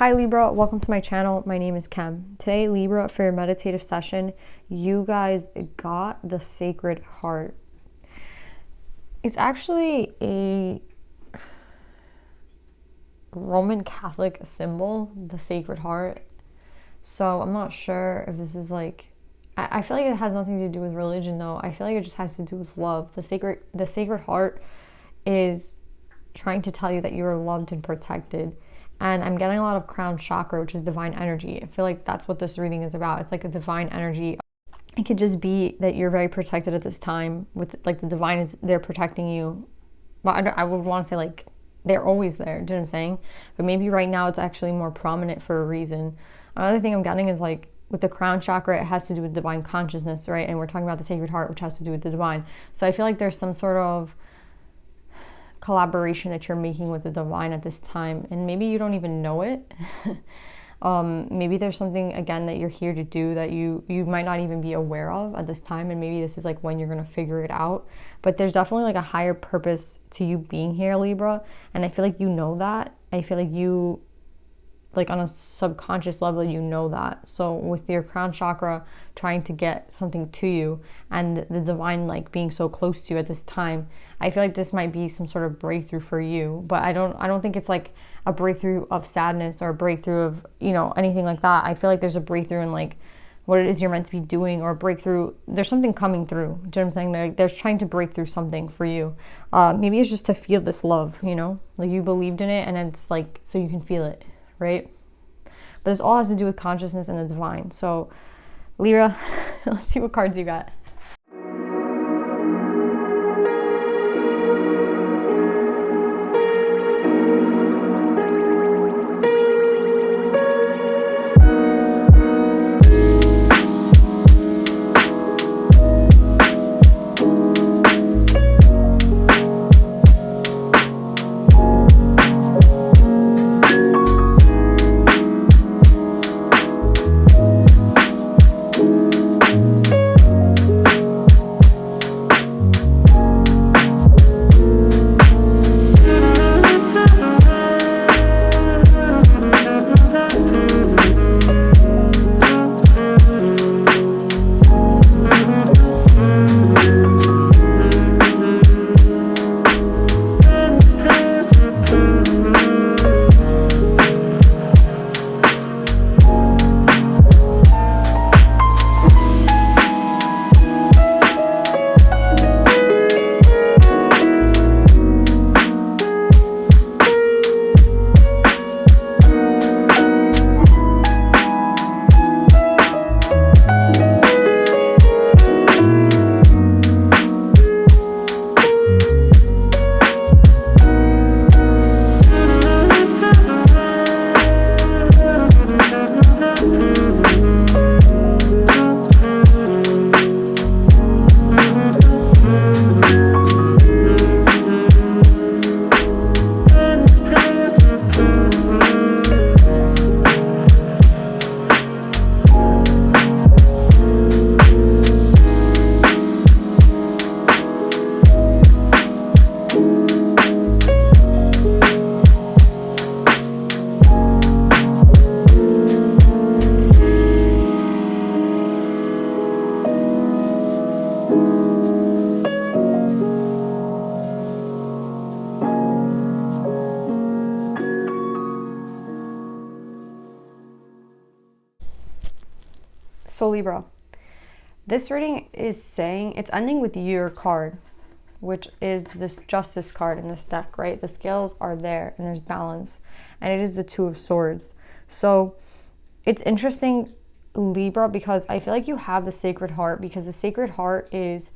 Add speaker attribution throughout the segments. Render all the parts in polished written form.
Speaker 1: Hi Libra, welcome to my channel. My name is Kem. Today, Libra, for your meditative session, you guys got the Sacred Heart. It's actually a Roman Catholic symbol, the Sacred Heart. So I'm not sure if this is like, I feel like it has nothing to do with religion though. I feel like it just has to do with love. The Sacred Heart is trying to tell you that you are loved and protected. And I'm getting a lot of crown chakra, which is divine energy. I feel like that's what this reading is about. It's like a divine energy. It could just be that you're very protected at this time with like the divine is they're protecting you. Well, I would want to say like they're always there. Do you know what I'm saying? But maybe right now it's actually more prominent for a reason. Another thing I'm getting is like with the crown chakra, it has to do with divine consciousness, right? And we're talking about the Sacred Heart, which has to do with the divine. So I feel like there's some sort of collaboration that you're making with the divine at this time, and maybe you don't even know it. Maybe there's something again that you're here to do that you might not even be aware of at this time, and maybe this is like when you're gonna figure it out. But there's definitely like a higher purpose to you being here, Libra, and I feel like you know that. I feel like you, like on a subconscious level, you know that. So with your crown chakra trying to get something to you and the divine like being so close to you at this time, I feel like this might be some sort of breakthrough for you. But I don't think it's like a breakthrough of sadness or a breakthrough of, you know, anything like that. I feel like there's a breakthrough in like what it is you're meant to be doing, or a breakthrough. There's something coming through. Do you know what I'm saying? They're trying to break through something for you. Maybe it's just to feel this love, you know, like you believed in it and it's like so you can feel it. Right? But this all has to do with consciousness and the divine. So Libra, let's see what cards you got. So Libra, this reading is saying it's ending with your card, which is this Justice card in this deck, right? The scales are there and there's balance, and it is the Two of Swords. So it's interesting, Libra, because I feel like you have the Sacred Heart, because the Sacred Heart is,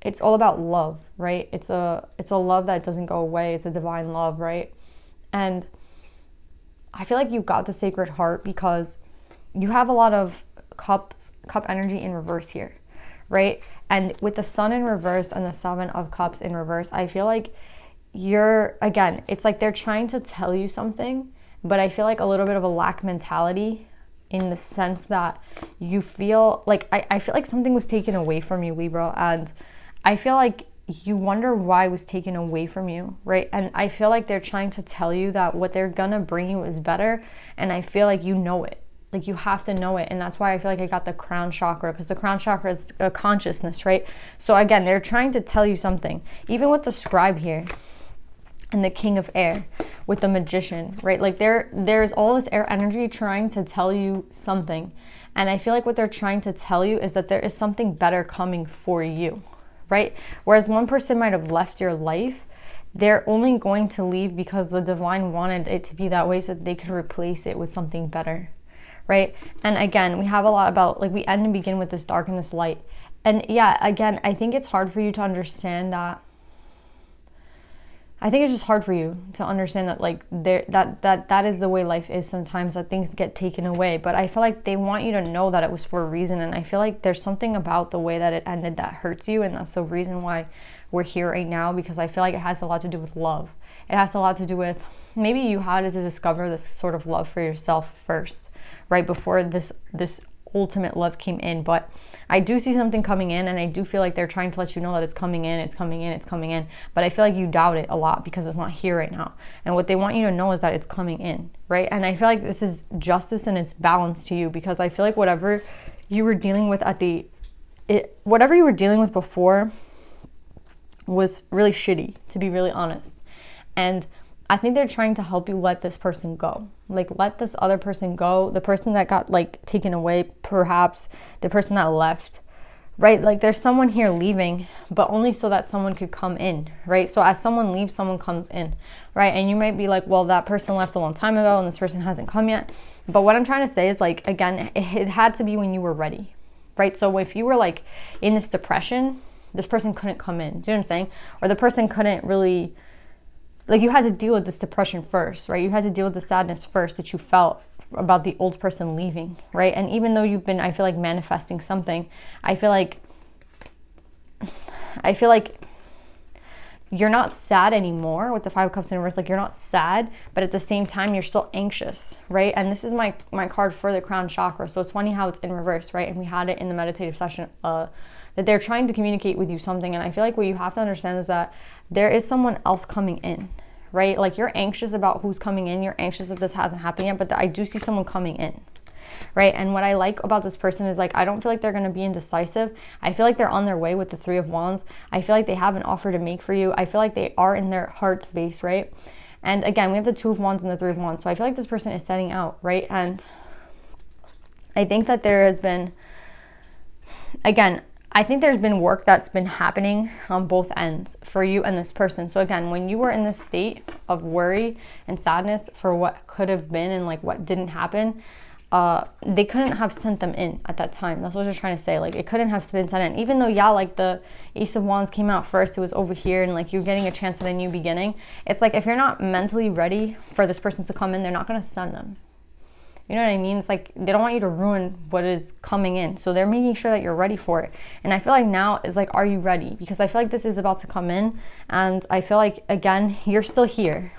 Speaker 1: it's all about love, right? It's a love that doesn't go away. It's a divine love, right? And I feel like you got the Sacred Heart because you have a lot of cup energy in reverse here, right? And with the Sun in reverse and the Seven of Cups in reverse, I feel like you're, again, it's like they're trying to tell you something, but I feel like a little bit of a lack mentality in the sense that you feel like, I feel like something was taken away from you, Libra, and I feel like you wonder why it was taken away from you, right? And I feel like they're trying to tell you that what they're gonna bring you is better, and I feel like you know it. Like, you have to know it. And that's why I feel like I got the crown chakra, because the crown chakra is a consciousness, right? So again, they're trying to tell you something. Even with the scribe here and the king of air with the magician, right? Like, there's all this air energy trying to tell you something. And I feel like what they're trying to tell you is that there is something better coming for you, right? Whereas one person might have left your life, they're only going to leave because the divine wanted it to be that way so that they could replace it with something better, right? And again, we have a lot about, like, we end and begin with this dark and this light. And yeah, again, I think it's hard for you to understand that. I think it's just hard for you to understand that, like, that is the way life is sometimes, that things get taken away. But I feel like they want you to know that it was for a reason. And I feel like there's something about the way that it ended that hurts you. And that's the reason why we're here right now, because I feel like it has a lot to do with love. It has a lot to do with, maybe you had to discover this sort of love for yourself first, right? Before this ultimate love came in. But I do see something coming in, and I do feel like they're trying to let you know that it's coming in, it's coming in, it's coming in. But I feel like you doubt it a lot because it's not here right now. And what they want you to know is that it's coming in, right? And I feel like this is justice and it's balance to you, because I feel like whatever you were dealing with whatever you were dealing with before was really shitty, to be really honest. And I think they're trying to help you let this person go. Like, let this other person go. The person that got, like, taken away, perhaps the person that left, right? Like, there's someone here leaving, but only so that someone could come in, right? So as someone leaves, someone comes in, right? And you might be like, well, that person left a long time ago and this person hasn't come yet. But what I'm trying to say is, like, again, it had to be when you were ready, right? So if you were, like, in this depression, this person couldn't come in. Do you know what I'm saying? Or the person couldn't really, like, you had to deal with this depression first, right? You had to deal with the sadness first that you felt about the old person leaving, right? And even though you've been, I feel like, manifesting something, I feel like you're not sad anymore with the Five of Cups in reverse. Like, you're not sad, but at the same time, you're still anxious, right? And this is my card for the crown chakra. So it's funny how it's in reverse, right? And we had it in the meditative session, that they're trying to communicate with you something. And I feel like what you have to understand is that there is someone else coming in, right? Like, you're anxious about who's coming in. You're anxious if this hasn't happened yet, but I do see someone coming in, right? And what I like about this person is, like, I don't feel like they're going to be indecisive. I feel like they're on their way with the Three of Wands. I feel like they have an offer to make for you. I feel like they are in their heart space, right? And again, we have the Two of Wands and the Three of Wands. So I feel like this person is setting out, right? And I think that there has been, again, I think there's been work that's been happening on both ends for you and this person. So again, when you were in this state of worry and sadness for what could have been and, like, what didn't happen, they couldn't have sent them in at that time. That's what they're trying to say. Like, it couldn't have been sent in. Even though, yeah, like, the Ace of Wands came out first, it was over here, and, like, you're getting a chance at a new beginning. It's like, if you're not mentally ready for this person to come in, they're not going to send them. You know what I mean? It's like, they don't want you to ruin what is coming in. So they're making sure that you're ready for it. And I feel like now is, like, are you ready? Because I feel like this is about to come in. And I feel like, again, you're still here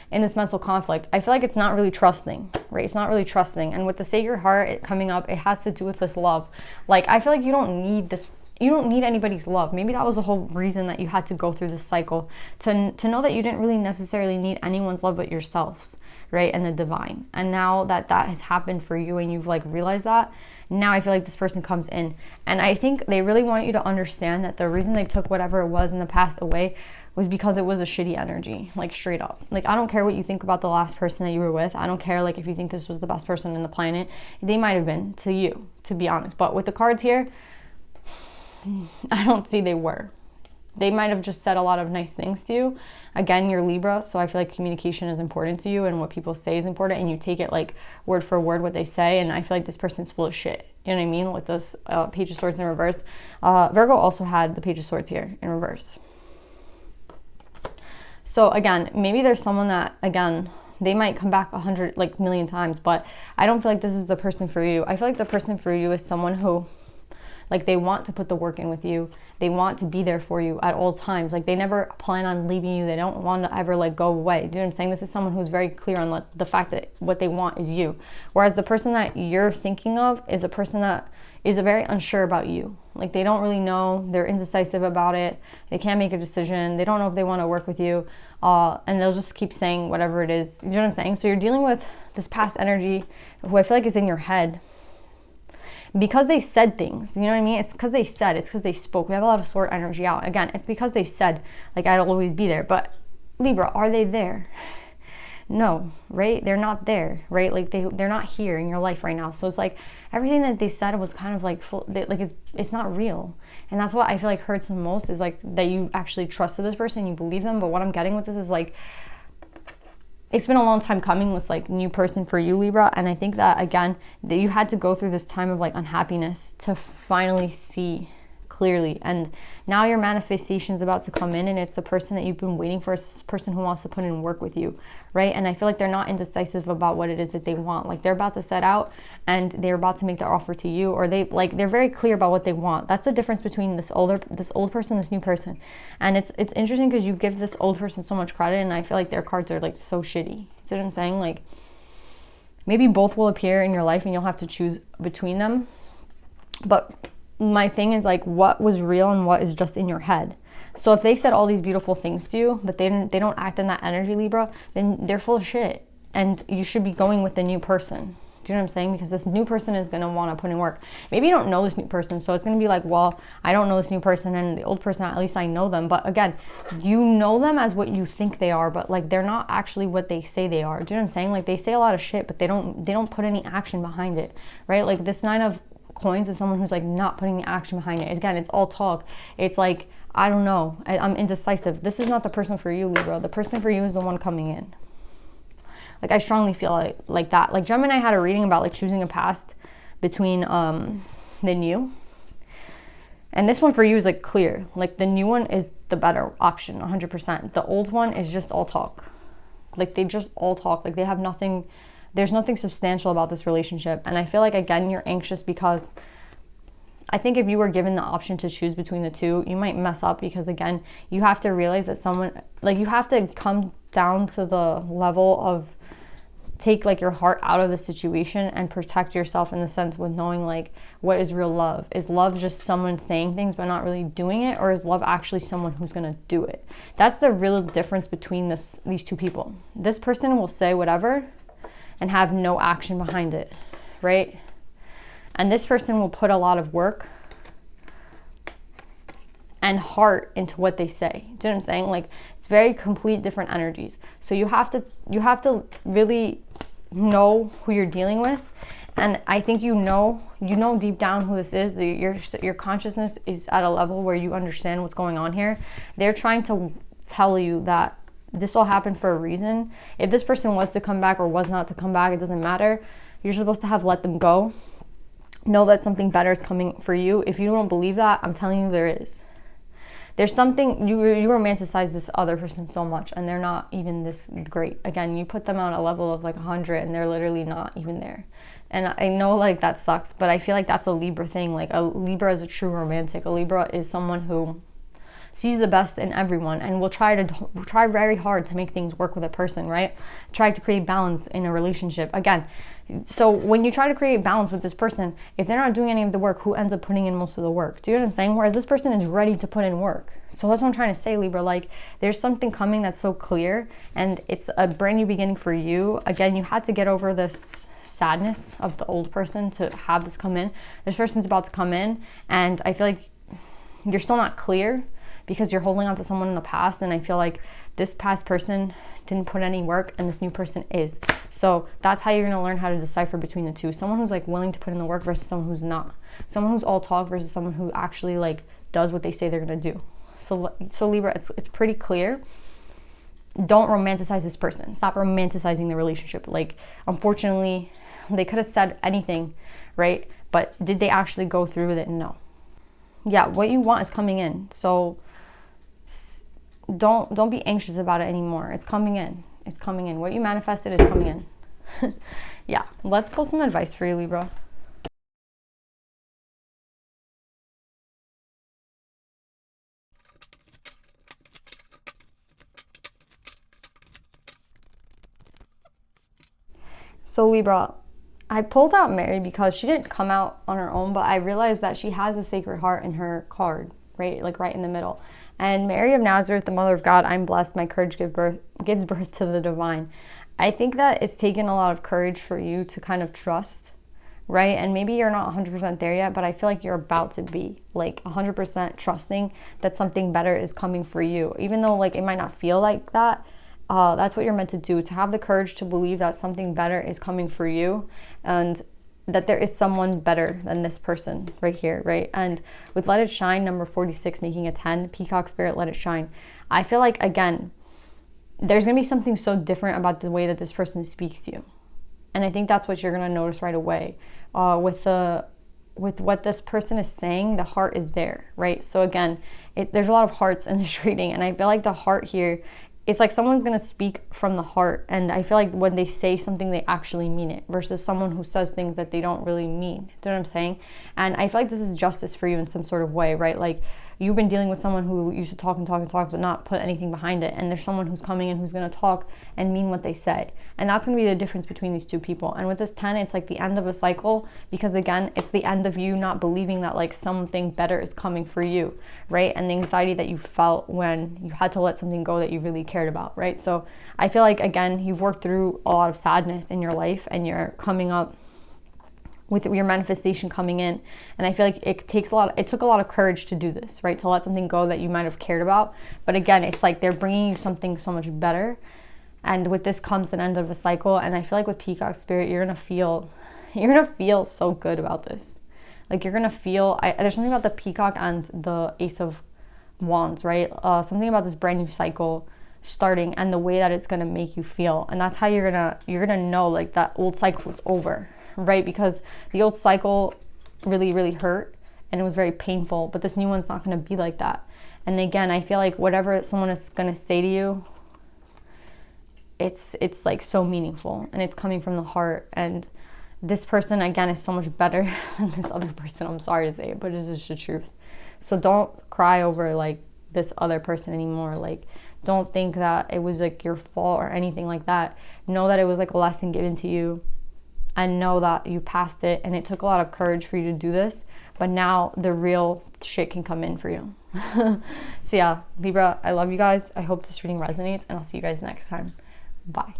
Speaker 1: in this mental conflict. I feel like it's not really trusting, right? It's not really trusting. And with the Sacred Heart coming up, it has to do with this love. Like, I feel like you don't need this. You don't need anybody's love. Maybe that was the whole reason that you had to go through this cycle, to know that you didn't really necessarily need anyone's love but yourselves, right? And the divine. And now that that has happened for you and you've, like, realized that, now I feel like this person comes in. And I think they really want you to understand that the reason they took whatever it was in the past away was because it was a shitty energy, like, straight up. Like, I don't care what you think about the last person that you were with. I don't care, like, if you think this was the best person on the planet. They might have been to you, to be honest. But with the cards here, I don't see they were. They might have just said a lot of nice things to you. Again, you're Libra, so I feel like communication is important to you and what people say is important, and you take it, like, word for word what they say. And I feel like this person's full of shit. You know what I mean? With this Page of Swords in reverse. Virgo also had the Page of Swords here in reverse. So again, maybe there's someone that, again, they might come back 100, like, million times, but I don't feel like this is the person for you. I feel like the person for you is someone who, like, they want to put the work in with you. They want to be there for you at all times. Like, they never plan on leaving you. They don't want to ever, like, go away. Do you know what I'm saying? This is someone who's very clear on, like, the fact that what they want is you. Whereas the person that you're thinking of is a person that is very unsure about you. Like they don't really know, they're indecisive about it, they can't make a decision, they don't know if they want to work with you, and they'll just keep saying whatever it is. You know what I'm saying? So you're dealing with this past energy who I feel like is in your head because they said things. You know what I mean? It's because they said, it's because they spoke. We have a lot of sword energy out. Again, it's because they said, like, I'll always be there. But Libra, are they there? No, right? They're not there, right? Like they're not here in your life right now. So it's like everything that they said was kind of like it's not real. And that's what I feel like hurts the most, is like that you actually trusted this person, you believe them. But what I'm getting with this is like, it's been a long time coming, this like new person for you, Libra. And I think that again, that you had to go through this time of like unhappiness to finally see clearly. And now your manifestation is about to come in, and it's the person that you've been waiting for. It's this person who wants to put in work with you, right? And I feel like they're not indecisive about what it is that they want. Like they're about to set out and they're about to make their offer to you, or they're very clear about what they want. That's the difference between this old person, this new person. And it's interesting because you give this old person so much credit, and I feel like their cards are like so shitty. You see what I'm saying? Like maybe both will appear in your life and you'll have to choose between them. But my thing is like, what was real and what is just in your head? So if they said all these beautiful things to you, but they don't act in that energy, Libra, then they're full of shit. And you should be going with the new person. Do you know what I'm saying? Because this new person is going to want to put in work. Maybe you don't know this new person, so it's going to be like, well, I don't know this new person, and the old person, at least I know them. But again, you know them as what you think they are, but like they're not actually what they say they are. Do you know what I'm saying? Like they say a lot of shit, but they don't put any action behind it, right? Like this 9 of Coins is someone who's like not putting the action behind it. Again, it's all talk. It's like, I don't know, I'm indecisive. This is not the person for you, Libra. The person for you is the one coming in. Like I strongly feel like that. Like Gemini had a reading about like choosing a past between the new, and this one for you is like clear. Like the new one is the better option, 100%. The old one is just all talk. Like they just all talk. Like they have nothing. There's nothing substantial about this relationship. And I feel like, again, you're anxious because I think if you were given the option to choose between the two, you might mess up because, again, you have to realize that you have to come down to the level of take like your heart out of the situation and protect yourself in the sense with knowing like what is real love. Is love just someone saying things but not really doing it, or is love actually someone who's going to do it? That's the real difference between these two people. This person will say whatever and have no action behind it, right? And this person will put a lot of work and heart into what they say. Do you know what I'm saying? Like it's very complete different energies. So you have to really know who you're dealing with. And I think you know deep down who this is. Your consciousness is at a level where you understand what's going on here. They're trying to tell you that this all happened for a reason. If this person was to come back or was not to come back, it doesn't matter. You're supposed to have let them go. Know that something better is coming for you. If you don't believe that, I'm telling you there is. There's something, you romanticize this other person so much and they're not even this great. Again, you put them on a level of like 100 and they're literally not even there. And I know like that sucks, but I feel like that's a Libra thing. Like a Libra is a true romantic. A Libra is someone who sees the best in everyone and will try very hard to make things work with a person, right? Try to create balance in a relationship. Again, so when you try to create balance with this person, if they're not doing any of the work, who ends up putting in most of the work? Do you know what I'm saying? Whereas this person is ready to put in work. So that's what I'm trying to say, Libra. Like there's something coming that's so clear and it's a brand new beginning for you. Again, you had to get over this sadness of the old person to have this come in. This person's about to come in and I feel like you're still not clear because you're holding on to someone in the past, and I feel like this past person didn't put any work and this new person is. So that's how you're going to learn how to decipher between the two. Someone who's like willing to put in the work versus someone who's not. Someone who's all talk versus someone who actually like does what they say they're going to do. So Libra, it's pretty clear. Don't romanticize this person. Stop romanticizing the relationship. Like, unfortunately, they could have said anything, right? But did they actually go through with it? No. Yeah, what you want is coming in. So don't be anxious about it anymore. It's coming in. It's coming in. What you manifested is coming in. Yeah, let's pull some advice for you, Libra. So Libra, I pulled out Mary because she didn't come out on her own, but I realized that she has a Sacred Heart in her card, right? Like right in the middle. And Mary of Nazareth, the Mother of God, I'm blessed, my courage gives birth to the divine. I think that it's taken a lot of courage for you to kind of trust, right? And maybe you're not 100% there yet, but I feel like you're about to be like 100% trusting that something better is coming for you. Even though like it might not feel like that, that's what you're meant to do, to have the courage to believe that something better is coming for you and that there is someone better than this person right here, right? And with Let It Shine, number 46, making a 10, Peacock Spirit, Let It Shine. I feel like, again, there's going to be something so different about the way that this person speaks to you. And I think that's what you're going to notice right away. With what this person is saying, the heart is there, right? So again, there's a lot of hearts in this reading, and I feel like the heart here, it's like someone's going to speak from the heart, and I feel like when they say something, they actually mean it, versus someone who says things that they don't really mean. Do you know what I'm saying? And I feel like this is justice for you in some sort of way, right? Like, you've been dealing with someone who used to talk and talk and talk, but not put anything behind it. And there's someone who's coming in who's going to talk and mean what they say. And that's going to be the difference between these two people. And with this 10, it's like the end of a cycle, because again, it's the end of you not believing that like something better is coming for you, right? And the anxiety that you felt when you had to let something go that you really cared about, right? So I feel like, again, you've worked through a lot of sadness in your life, and you're coming up with your manifestation coming in. And I feel like it took a lot of courage to do this, right? To let something go that you might have cared about. But again, it's like they're bringing you something so much better. And with this comes an end of a cycle. And I feel like with Peacock Spirit, you're gonna feel so good about this. Like you're gonna feel, there's something about the Peacock and the Ace of Wands, right? Something about this brand new cycle starting and the way that it's gonna make you feel. And that's how you're gonna know like that old cycle is over, right? Because the old cycle really, really hurt and it was very painful, but this new one's not going to be like that. And again, I feel like whatever someone is going to say to you, it's like so meaningful and it's coming from the heart. And this person, again, is so much better than this other person. I'm sorry to say it, but it's just the truth. So don't cry over like this other person anymore. Like, don't think that it was like your fault or anything like that. Know that it was like a lesson given to you. And know that you passed it, and it took a lot of courage for you to do this, but now the real shit can come in for you. So yeah, Libra, I love you guys. I hope this reading resonates, and I'll see you guys next time. Bye.